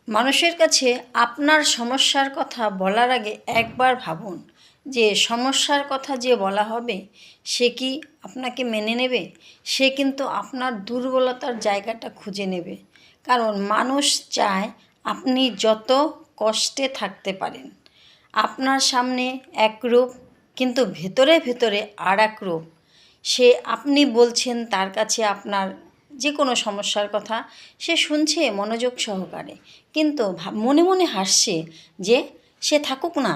মানুষের কাছে আপনার সমস্যার কথা বলার আগে একবার ভাবুন যে সমস্যার কথা যে বলা হবে সে কি আপনাকে মেনে নেবে। সে কিন্তু আপনার দুর্বলতার জায়গাটা খুঁজে নেবে, কারণ মানুষ চায় আপনি যত কষ্টে থাকতে পারেন। আপনার সামনে এক রূপ, কিন্তু ভেতরে ভেতরে আর এক রূপ। সে আপনি বলছেন তার কাছে আপনার যে কোনো সমস্যার কথা, সে শুনছে মনোযোগ সহকারে, কিন্তু মনে মনে হাসছে যে সে থাকুক না,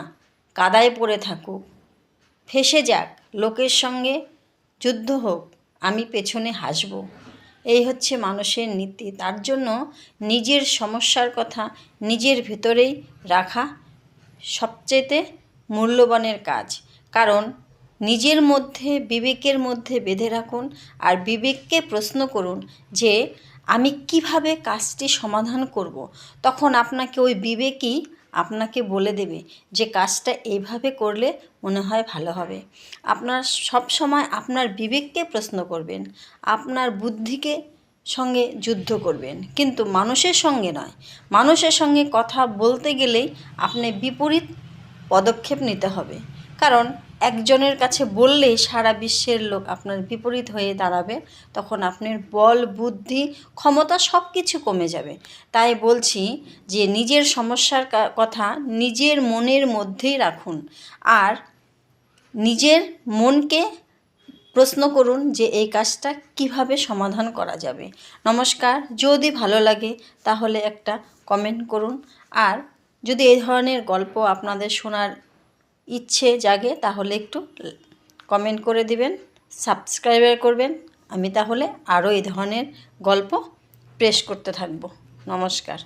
কাদায় পড়ে থাকুক, ফেঁসে যাক, লোকের সঙ্গে যুদ্ধ হোক, আমি পেছনে হাসব। এই হচ্ছে মানুষের নীতি। তার জন্য নিজের সমস্যার কথা নিজের ভেতরেই রাখা সবচেয়ে মূল্যবানের কাজ। কারণ নিজের মধ্যে, বিবেকের মধ্যে বেঁধে রাখুন, আর বিবেককে প্রশ্ন করুন যে আমি কিভাবে কাজটি সমাধান করব। তখন আপনাকে ওই বিবেকই আপনাকে বলে দেবে যে কাজটা এইভাবে করলে মনে হয় ভালো হবে। আপনার সব সময় আপনার বিবেককে প্রশ্ন করবেন, আপনার বুদ্ধিকে সঙ্গে যুদ্ধ করবেন, কিন্তু মানুষের সঙ্গে নয়। মানুষের সঙ্গে কথা বলতে গেলেই আপনি বিপরীত পদক্ষেপ নিতে হবে, কারণ একজনের কাছে বললেই সারা বিশ্বের লোক আপনার বিপরীত হয়ে দাঁড়াবে। তখন আপনার বল, বুদ্ধি, ক্ষমতা সব কিছু কমে যাবে। তাই বলছি যে নিজের সমস্যার কথা নিজের মনের মধ্যেই রাখুন, আর নিজের মনকে প্রশ্ন করুন যে এই কাজটা কিভাবে সমাধান করা যাবে। নমস্কার। যদি ভালো লাগে তাহলে একটা কমেন্ট করুন, আর যদি এই ধরনের গল্প আপনাদের শোনার ইচ্ছে জাগে তাহলে একটু কমেন্ট করে দিবেন, সাবস্ক্রাইব করবেন। আমি তাহলে আরও এই ধরনের গল্প পেশ করতে থাকব। নমস্কার।